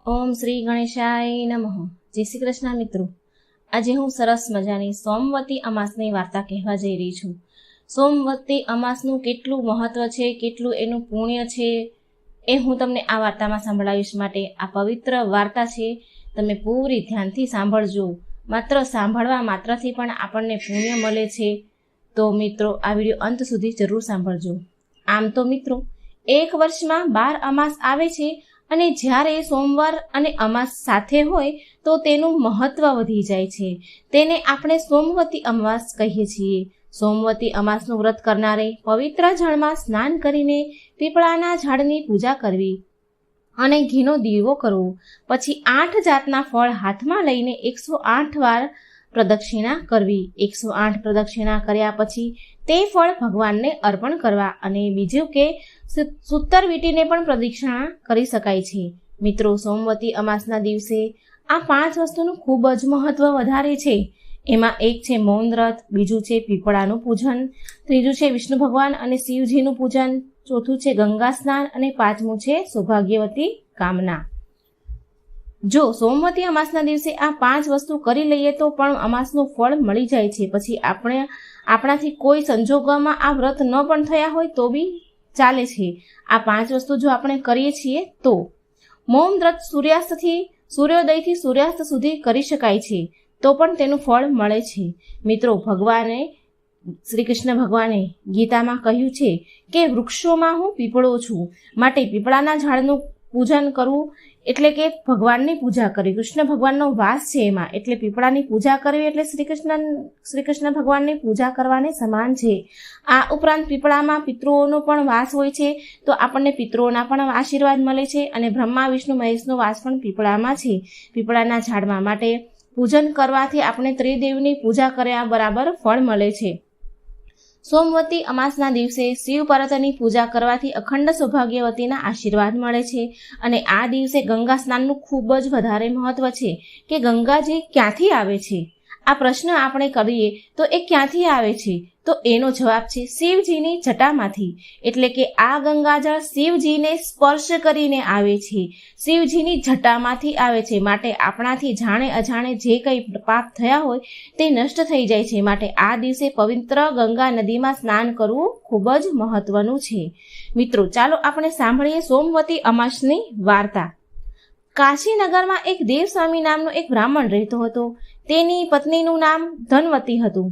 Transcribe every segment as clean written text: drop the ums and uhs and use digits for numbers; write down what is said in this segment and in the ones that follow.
ઓમ શ્રી ગણેશાય નમઃ. જય શ્રી કૃષ્ણ મિત્રો. આજે હું સરસ મજાની સોમવતી અમાસની વાર્તા કહેવા જઈ રહી છું. સોમવતી અમાસનું કેટલું મહત્વ છે, કેટલું એનું પુણ્ય છે, એ હું તમને આ વાર્તામાં સંભળાવીશ. માટે આ પવિત્ર વાર્તા છે, તમે પૂરી ધ્યાનથી સાંભળજો. માત્ર સાંભળવા માત્રથી પણ આપણને પુણ્ય મળે છે. તો મિત્રો, આ વિડીયો અંત સુધી જરૂર સાંભળજો. આમ તો મિત્રો, એક વર્ષમાં 12 અમાસ આવે છે અને જ્યારે સોમવાર અને અમાસ સાથે હોય તો તેનું મહત્વ વધી જાય છે. તેને આપણે સોમવતી અમાસ કહીએ છીએ. સોમવતી અમાસનું વ્રત કરનારે પવિત્ર જળમાં સ્નાન કરીને પીપળાના ઝાડની પૂજા કરવી અને ઘીનો દીવો કરવો. પછી 8 જાતના ફળ હાથમાં લઈને 108 વાર પ્રદક્ષિણા કરવી. 108 પ્રદક્ષિણા કર્યા પછી તે ફળ ભગવાનને અર્પણ કરવા. અને બીજું કે સૂતર વીંટીને પણ પ્રદક્ષિણા કરી શકાય છે. મિત્રો, સોમવતી અમાસના દિવસે આ 5 વસ્તુનું ખૂબ જ મહત્વ વધારે છે. એમાં એક છે મૌન વ્રત, બીજું છે પીપળાનું પૂજન, ત્રીજું છે વિષ્ણુ ભગવાન અને શિવજીનું પૂજન, ચોથું છે ગંગા સ્નાન અને પાંચમું છે સૌભાગ્યવતી કામના. જો સોમવતી અમાસના દિવસે આ 5 વસ્તુ કરી લઈએ તો પણ અમાસનું ફળ મળી જાય છે. પછી આપણાથી કોઈ સંજોગોમાં આ વ્રત ન પણ થયા હોય તો બી ચાલે છે. આ 5 વસ્તુ જો આપણે કરીએ છીએ તો મૌન વ્રત સૂર્યોદયથી સૂર્યાસ્ત સુધી કરી શકાય છે, તો પણ તેનું ફળ મળે છે. મિત્રો, શ્રી કૃષ્ણ ભગવાને ગીતામાં કહ્યું છે કે વૃક્ષોમાં હું પીપળો છું, માટે પીપળાના ઝાડનું પૂજન કરવું એટલે કે ભગવાનની પૂજા કરવી. કૃષ્ણ ભગવાનનો વાસ છે એમાં, એટલે પીપળાની પૂજા કરવી એટલે શ્રી કૃષ્ણ ભગવાનની પૂજા કરવાને સમાન છે. આ ઉપરાંત પીપળામાં પિતૃઓનો પણ વાસ હોય છે, તો આપણને પિતૃઓના પણ આશીર્વાદ મળે છે. અને બ્રહ્મા વિષ્ણુ મહેશનો વાસ પણ પીપળામાં છે, પીપળાના ઝાડમાં. માટે પૂજન કરવાથી આપણે ત્રિદેવની પૂજા કર્યા બરાબર ફળ મળે છે. સોમવતી અમાસના દિવસે શિવ પાર્વતીની પૂજા કરવાથી અખંડ સૌભાગ્યવતીના આશીર્વાદ મળે છે. અને આ દિવસે ગંગા સ્નાનનું ખૂબ જ વધારે મહત્વ છે કે ગંગાજી ક્યાંથી આવે છે. આ પ્રશ્ન આપણે કરીએ તો એ ક્યાંથી આવે છે, તો એનો જવાબ છે શિવજીની જટામાંથી. એટલે કે આ ગંગાજળ શિવજીને સ્પર્શ કરીને આવે છે, શિવજીની જટામાંથી આવે છે. માટે આપણાથી જાણે અજાણે જે કંઈ પાપ થયા હોય તે નષ્ટ થઈ જાય છે. માટે આ દિવસે પવિત્ર ગંગા નદીમાં સ્નાન કરવું ખૂબ જ મહત્વનું છે. મિત્રો, ચાલો આપણે સાંભળીએ સોમવતી અમાસની વાર્તા. કાશીનગરમાં એક દેવસ્વામી નામનો એક બ્રાહ્મણ રહેતો હતો. તેની પત્નીનું નામ ધનવતી હતું.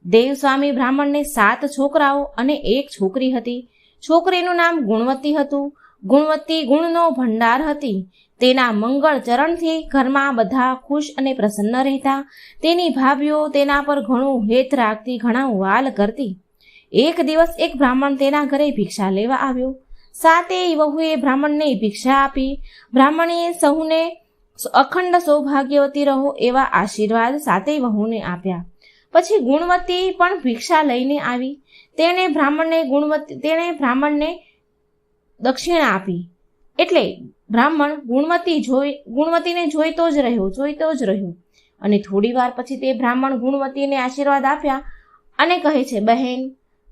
દેવસ્વામી બ્રાહ્મણને 7 છોકરાઓ અને 1 છોકરી હતી. છોકરીનું નામ ગુણવતી હતું. ગુણવતી ગુણનો ભંડાર હતી. તેના મંગળ ચરણથી ઘરમાં બધા ખુશ અને પ્રસન્ન રહેતા. તેની ભાભીઓ તેના પર ઘણું હેત રાખતી, ઘણા વાલ કરતી. એક દિવસ એક બ્રાહ્મણ તેના ઘરે ભિક્ષા લેવા આવ્યો. 7 વહુએ બ્રાહ્મણને ભિક્ષા આપી. બ્રાહ્મણે સૌને અખંડ સૌભાગ્યવતી રહો એવા આશીર્વાદ 7 વહુને આપ્યા. પછી ગુણવતી પણ ભિક્ષા લઈને આવી. તેણે બ્રાહ્મણને દક્ષિણા આપી. એટલે બ્રાહ્મણ ગુણવતીને જોઈતો જ રહ્યો. અને થોડી વાર પછી તે બ્રાહ્મણ ગુણવતીને આશીર્વાદ આપ્યા અને કહે છે, બહેન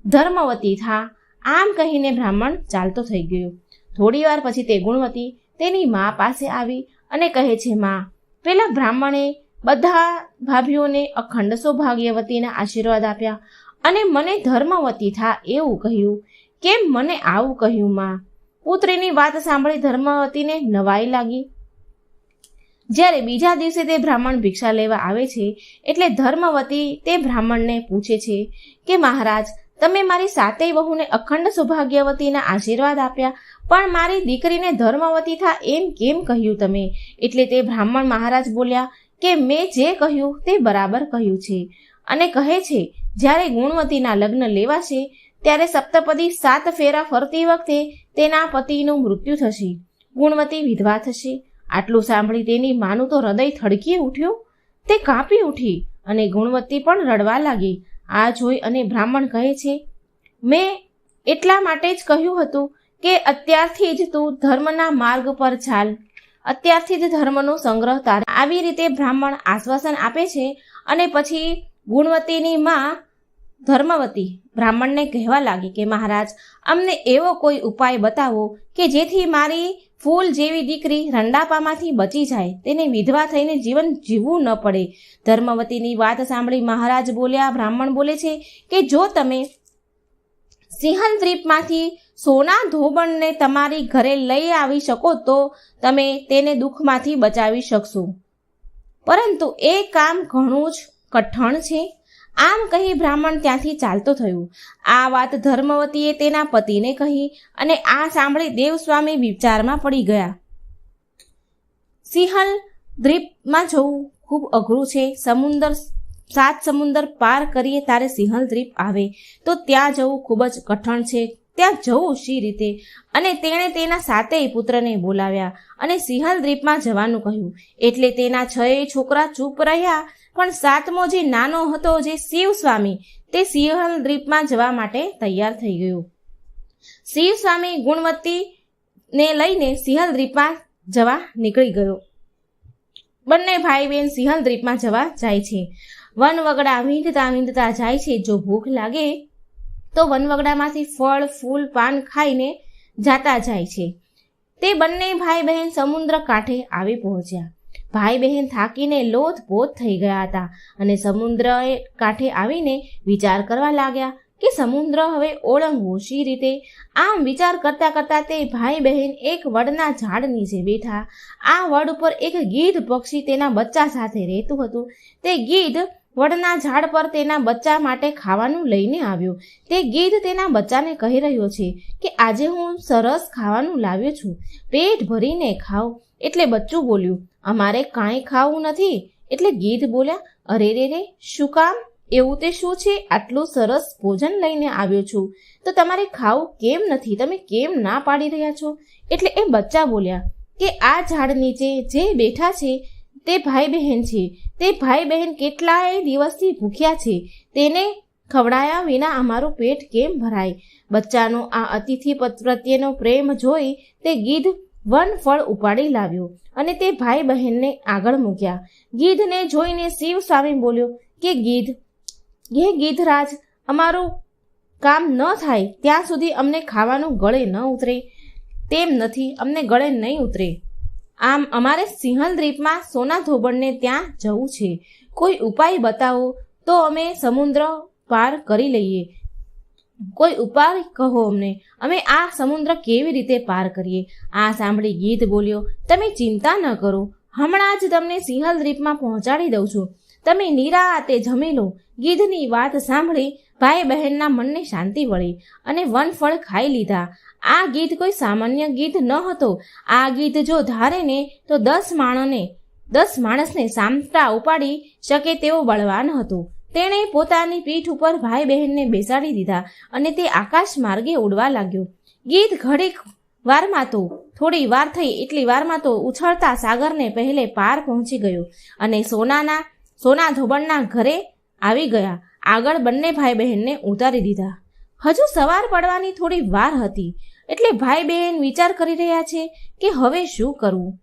ધર્મવતી થા. આમ કહીને બ્રાહ્મણ ચાલતો થઈ ગયો. થોડી વાર પછી તે ગુણવતી તેની મા પાસે આવી અને કહે છે, મા, પેલા બ્રાહ્મણે બધા ભાભીઓને અખંડ સૌભાગ્યવતીના આશીર્વાદ આપ્યા અને મને ધર્મવતી થા એવું કહ્યું. કેમ મને આવું કહ્યું મા? પુત્રીની વાત સાંભળી ધર્મવતીને નવાઈ લાગી. જ્યારે બીજા દિવસે તે બ્રાહ્મણ ભિક્ષા લેવા આવે છે એટલે ધર્મવતી તે બ્રાહ્મણને પૂછે છે કે મહારાજ, તમે મારી 7 વહુને અખંડ સૌભાગ્યવતીના આશીર્વાદ આપ્યા, પણ મારી દીકરીને ધર્મવતી થા એમ કેમ કહ્યું તમે? એટલે તે બ્રાહ્મણ મહારાજ બોલ્યા કે મેં જે કહ્યું તે બરાબર કહ્યું છે. અને કહે છે, જ્યારે ગુણવતીના લગ્ન લેવાશે ત્યારે સપ્તપદી 7 ફેરા ફરતી વખતે તેના પતિનું મૃત્યુ થશે, ગુણવતી વિધવા થશે. આટલું સાંભળી તેની માનું તો હૃદય થડકી ઉઠ્યું. તે કાંપી ઉઠી અને ગુણવતી પણ રડવા લાગી. આ જોઈ અને બ્રાહ્મણ કહે છે, મેં એટલા માટે જ કહ્યું હતું કે અત્યારથી જ તું ધર્મના માર્ગ પર ચાલ, અત્યારથી જ ધર્મનો સંગ્રહ તારે. આવી રીતે બ્રાહ્મણ આશ્વાસન આપે છે. અને પછી ગુણવતીની માં ધર્મવતી બ્રાહ્મણને કહેવા લાગી કે મહારાજ, અમને એવો કોઈ ઉપાય બતાવો કે જેથી મારી ફૂલ જેવી દીકરી રંડાપામાંથી બચી જાય, તેને વિધવા થઈને જીવન જીવવું ન પડે. ધર્મવતીની વાત સાંભળી મહારાજ બોલ્યા, બ્રાહ્મણ બોલે છે કે જો તમે સિંહલ દ્વીપમાંથી સોના ધોબણને તમારી ઘરે લઈ આવી શકો તો તમે તેને દુઃખમાંથી બચાવી શકશો, પરંતુ એ કામ ઘણું જ કઠણ છે. આમ કહી બ્રાહ્મણ ત્યાંથી ચાલતો થયો. આ વાત ધર્મવતીએ તેના પતિને કહી અને આ સાંભળી દેવસ્વામી વિચારમાં પડી ગયા. સિંહલ દ્વીપમાં જવું ખૂબ અઘરું છે. 7 સમુંદર પાર કરીએ ત્યારે સિંહલ દ્વીપ આવે તો ત્યાં જવું ખૂબ જ કઠણ છે. ત્યાં જવું શી રીતે? અને તેણે તેના 7 પુત્રને બોલાવ્યા અને સિંહલ દ્વીપમાં જવાનું કહ્યું. એટલે તેના 6 છોકરા ચૂપ રહ્યા, પણ 7મો જે નાનો હતો, જે શિવ સ્વામી, તે સિંહલ દ્વીપમાં જવા માટે તૈયાર થઈ ગયો. શિવ સ્વામી ગુણવતીને લઈને સિંહલ દ્વીપમાં જવા નીકળી ગયો. બંને ભાઈ બહેન સિંહલ દ્વીપમાં જવા જાય છે. વનવગડા વીંધતા વીંધતા જાય છે. જો ભૂખ લાગે તો વનવગડામાંથી ફળ, ફૂલ, પાન ખાઈને જાતા જાય છે. તે બંને ભાઈ બહેન સમુદ્ર કાંઠે આવી પહોંચ્યા. ભાઈ બહેન થાકીને લોથપોથ થઈ ગયા હતા અને સમુદ્ર કાંઠે આવીને વિચાર કરવા લાગ્યા કે સમુદ્ર હવે ઓળંગવો શી રીતે. આમ વિચાર કરતા કરતા તે ભાઈ બહેન એક વડના ઝાડ નીચે બેઠા. આ વડ ઉપર એક ગીધ પક્ષી તેના બચ્ચા સાથે રહેતું હતું. તે ગીધ વડના ઝાડ પર તેના બચ્ચા માટે ખાવાનું લઈને આવ્યો. તે ગીધ તેના બચ્ચાને કહી રહ્યો છે કે આજે હું સરસ ખાવાનું લાવ્યો છું, પેટ ભરીને ખાઓ. એટલે બચ્ચું બોલ્યું, અમારે કાંઈ ખાવું નથી. એટલે ગીધ બોલ્યા, અરે રે, શું કામ? એવું તે શું છે? આટલું સરસ ભોજન લઈને આવ્યો છું તો તમારે ખાવું કેમ નથી? તમે કેમ ના પાડી રહ્યા છો? એટલે એ બચ્ચા બોલ્યા કે આ ઝાડ નીચે જે બેઠા છે તે ભાઈ બહેન છે. તે ભાઈ બહેન કેટલાય દિવસથી ભૂખ્યા છે. તેને ખવડાયા વિના અમારું પેટ કેમ ભરાય? બચ્ચાનો આ અતિથિ પ્રત્યેનો પ્રેમ જોઈ તે ગીધ વન ફળ ઉપાડી લાવ્યો અને તે ભાઈ બહેનને આગળ મૂક્યા. ગીધને જોઈને શિવ સ્વામી બોલ્યો કે ગીધરાજ, અમારું કામ ન થાય ત્યાં સુધી અમને ખાવાનું ગળે ન ઉતરે તેમ નથી, અમને ગળે નહીં ઉતરે. આમ અમારે સિંહલ દ્વીપમાં સોના ધોબણને ત્યાં જવું છે. કોઈ ઉપાય બતાવો તો અમે સમુદ્ર પાર કરી લઈએ. કોઈ ઉપાય કહો અમને, અમે આ સમુદ્ર કેવી રીતે પાર કરીએ? આ સાંભળી ગીધ બોલ્યો, તમે ચિંતા ન કરો, હમણાં જ તમને સિંહલ દ્વીપમાં પહોંચાડી દઉં છું. તમે નિરાતે જમી લો. ગીધની વાત સાંભળી ભાઈ બહેનના મનને શાંતિ વળી અને વનફળ ખાઈ લીધા. આ ગીધ કોઈ સામાન્ય ગીધ ન હતો. આ ગીધ જો ધારે ને તો 10 માણસને સામટા ઉપાડી શકે તેવો બળવાન હતો. તેણે પોતાની પીઠ ઉપર ભાઈ બહેનને બેસાડી દીધા અને તે આકાશ માર્ગે ઉડવા લાગ્યો. ગીધ ઘડીક વારમાં તો થોડી વાર થઈ એટલી વારમાં તો ઉછળતા સાગરને પહેલે પાર પહોંચી ગયો અને સોના ધોબણના ઘરે આવી ગયા. આગળ બંને ભાઈ બહેનને ઉતારી દીધા. હજુ સવાર પડવાની થોડી વાર હતી એટલે ભાઈ બહેન વિચાર કરી રહ્યા છે કે હવે શું કરવું.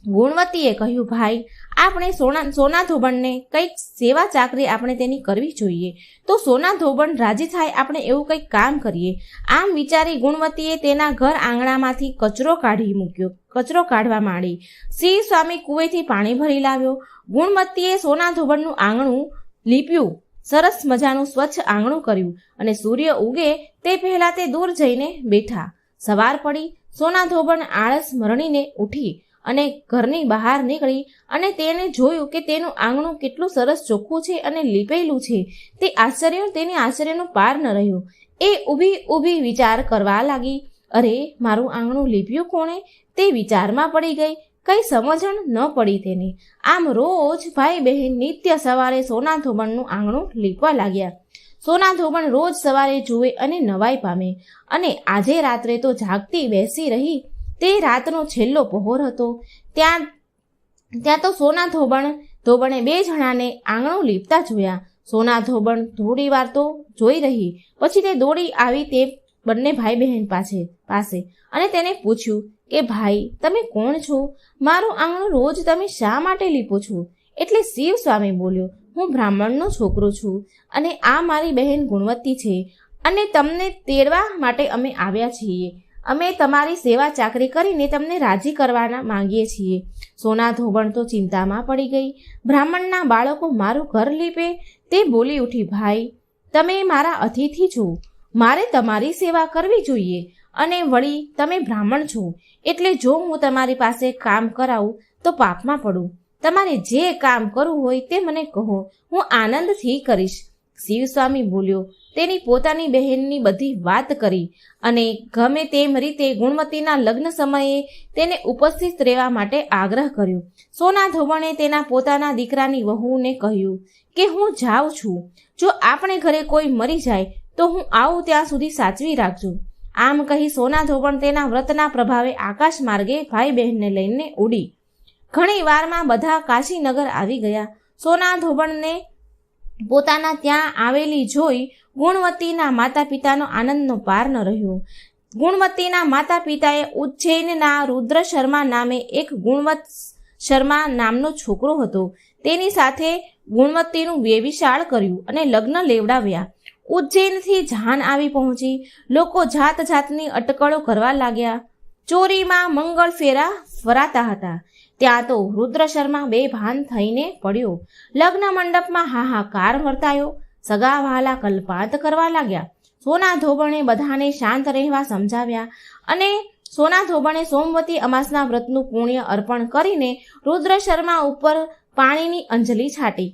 ગુણવતીએ કહ્યું, ભાઈ, આપણે સોના ધોબણને કંઈક સેવા ચાકરી આપણે તેની કરવી જોઈએ તો સોના ધોબણ રાજી થાય, આપણે એવું કંઈક કામ કરીએ. આમ વિચારી ગુણવતીએ તેના ઘર આંગણામાંથી કચરો કાઢવા માંડી. શિવ સ્વામી કુવેથી પાણી ભરી લાવ્યો. ગુણવતીએ સોના ધોબણનું આંગણું લીપ્યું, સરસ મજાનું સ્વચ્છ આંગણું કર્યું અને સૂર્ય ઉગે તે પહેલા તે દૂર જઈને બેઠા. સવાર પડી. સોના ધોબણ આળસ મરણીને ઉઠી અને ઘરની બહાર નીકળી અને તેને જોયું કે તેનું આંગણું કેટલું સરસ ચોખ્ખું છે અને લીપેલું છે. તેને આશ્ચર્યનો પાર ન રહ્યો. એ ઊભી વિચાર કરવા લાગી, અરે, મારું આંગણું લીપ્યું કોણે? તે વિચારમાં પડી ગઈ. કઈ સમજણ ન પડી તેને. આમ રોજ ભાઈ બહેન નિત્ય સવારે સોના ધોબણનું આંગણું લીપવા લાગ્યા. સોના ધોબણ રોજ સવારે જુએ અને નવાઈ પામે અને આજે રાત્રે તો જાગતી બેસી રહી. તે રાતનો છેલ્લો પહોર હતો. ત્યાં તો સોના ધોબણે 2 જણાને આંગણું લીપતા જોયા. સોના ધોબણ થોડી વાર તો જોઈ રહી, પછી તે દોડી આવી તે બંને ભાઈ બહેન પાસે અને તેને પૂછ્યું કે ભાઈ, તમે કોણ છો? મારું આંગણું રોજ તમે શા માટે લીપો છો? એટલે શિવ સ્વામી બોલ્યો, હું બ્રાહ્મણનો છોકરો છું અને આ મારી બહેન ગુણવતી છે અને તમને તેડવા માટે અમે આવ્યા છીએ. અમે તમારી સેવા ચાકરી કરીને તમને રાજી કરવાના માંગીએ છીએ. સોના ધોબણ તો ચિંતામાં પડી ગઈ. બ્રાહ્મણના બાળકો મારું ઘર લીપે તે બોલી ઉઠી, ભાઈ તમે મારા અતિથિ છો, મારે તમારી સેવા કરવી જોઈએ, અને વળી તમે બ્રાહ્મણ છો એટલે જો હું તમારી પાસે કામ કરાવું તો પાપમાં પડું. તમારે જે કામ કરવું હોય તે મને કહો, હું આનંદથી કરીશ. શિવસ્વામી બોલ્યો. તેની પોતાની બહેનની બધી વાત કરી અને ગમે તેમ રીતે ગુણવતીના લગ્ન સમયે તેને ઉપસ્થિત રહેવા માટે આગ્રહ કર્યો. સોના ધોબણે તેના પોતાના દીકરાની વહુને કહ્યું કે હું જાઉં છું, જો આપણે ઘરે કોઈ મરી જાય તો હું આવું ત્યાં સુધી સાચવી રાખજો. આમ કહી સોના ધોબણ તેના વ્રતના પ્રભાવે આકાશ માર્ગે ભાઈ બહેનને લઈને ઉડી. ઘણી વારમાં બધા કાશીનગર આવી ગયા. સોના ધોબણને પોતાના ત્યાં આવેલી જોઈ ગુણવતીના માતા પિતાનો આનંદનો પાર ન રહ્યો. ગુણવતીના માતા પિતાએ ઉજ્જૈનના રુદ્ર શર્મા નામે એક ગુણવત શર્મા નામનો છોકરો હતો. તેની સાથે ગુણવતીનું વ્યભિચાર કર્યું અને લગ્ન લેવડાવ્યા. ઉજ્જૈનથી જાન આવી પહોંચી. લોકો જાત જાતની અટકળો કરવા લાગ્યા. ચોરીમાં મંગળ ફેરા ફરાતા હતા. ત્યાં તો રુદ્ર શર્મા બેભાન થઈને પડ્યો. લગ્ન મંડપમાં હાહાકાર વર્તાયો. સગા વહાલા કલ્પાંત કરવા લાગ્યા. સોના ધોબણે બધાને શાંત રહેવા સમજાવ્યા અને સોના ધોબણે સોમવતી અમાસના વ્રતનું પુણ્ય અર્પણ કરીને રુદ્ર શર્મા ઉપર પાણીની અંજલિ છાંટી.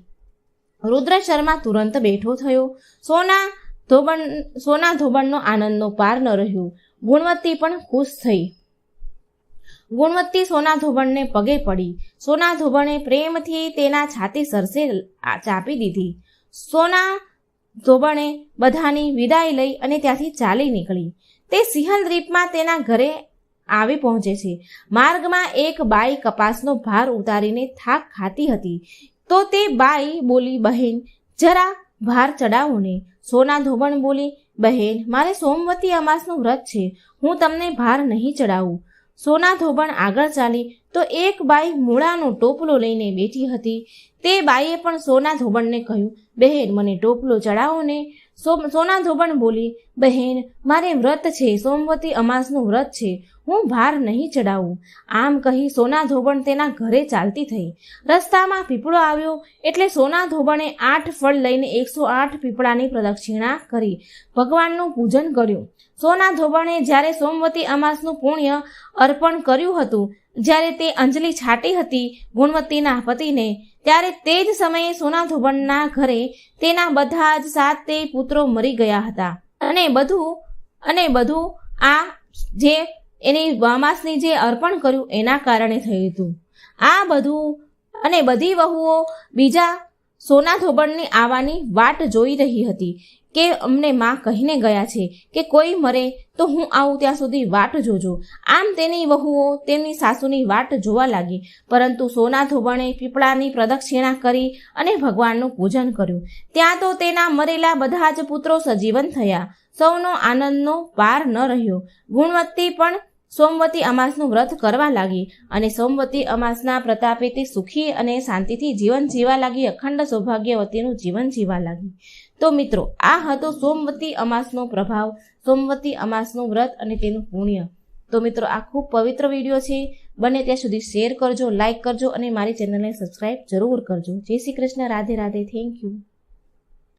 રુદ્ર શર્મા તુરંત બેઠો થયો. સોના ધોબણનો આનંદનો પાર ન રહ્યો. ગુણવતી પણ ખુશ થઈ. ગુણવતી સોના ધોબણને પગે પડી. સોના ધોબણે પ્રેમથી તેના છાતી સરસે ચાપી દીધી. સોના ધોબણે બધાની વિદાય લઈ અને ત્યાંથી ચાલી નીકળી. તે સિંહલ દ્વીપમાં તેના ઘરે આવી પહોંચે છે. માર્ગમાં એક બાઈ કપાસનો ભાર ઉતારીને થાક ખાતી હતી. તો તે બાઈ બોલી, બહેન જરા ભાર ચડાવો ને. સોના ધોબણ બોલી, બહેન મારે સોમવતી અમાસનું વ્રત છે, હું તમને ભાર નહીં ચડાવું. સોના ધોબણ આગળ ચાલી તો એક બાઈ મૂળાનો ટોપલો લઈને બેઠી હતી. તે બાઈએ પણ સોના ધોબણને કહ્યું, બહેન મને ટોપલો ચડાવો ને. સોના ધોબણ બોલી, બહેન મારે વ્રત છે, સોમવતી અમાસનું વ્રત છે, હું ભાર નહીં ચડાવું. આમ કહી સોના ધોબણ તેના ઘરે ચાલતી થઈ. રસ્તામાં પીપળો આવ્યો એટલે સોના ધોબણે 8 ફળ લઈને 108 પીપળાની પ્રદક્ષિણા કરી ભગવાનનું પૂજન કર્યું. સોના ધોબણે જ્યારે સોમવતી અમાસનું પુણ્ય અર્પણ કર્યું હતું, જ્યારે તે અંજલિ છાટી હતી ગુણવતીના પતિને, ત્યારે તે જ સમયે સોના ધોબણના ઘરે તેના બધા જ 7 પુત્રો મરી ગયા હતા. અને બધું આ જે એની અમાસની જે અર્પણ કર્યું એના કારણે થયું હતું. આ બધું અને બધી વહુઓ બીજા સોના ધોબણની આવવાની વાટ જોઈ રહી હતી કે અમને માં કહીને ગયા છે કે કોઈ મરે તો હું આવું ત્યાં સુધી વાટ જોજો. આમ તેની વહુઓ તેમની સાસુની વાટ જોવા લાગી. પરંતુ સોના ધોબણે પીપળાની પ્રદક્ષિણા કરી અને ભગવાનનું પૂજન કર્યું. ત્યાં તો તેના મરેલા બધા જ પુત્રો સજીવન થયા. સૌનો આનંદનો પાર ન રહ્યો. ગુણવતી પણ સોમવતી અમાસનું વ્રત કરવા લાગી અને સોમવતી અમાસના પ્રતાપે તે સુખી અને શાંતિથી જીવન જીવા લાગી. અખંડ સૌભાગ્યવતીનું જીવન જીવા લાગી. તો મિત્રો, આ હતો સોમવતી અમાસનો પ્રભાવ, સોમવતી અમાસનું વ્રત અને તેનું પુણ્ય. તો મિત્રો, આ ખૂબ પવિત્ર વિડીયો છે. બને ત્યાં સુધી શેર કરજો, લાઈક કરજો અને મારી ચેનલને સબસ્ક્રાઈબ જરૂર કરજો. જય શ્રી કૃષ્ણ. રાધે રાધે. Thank you.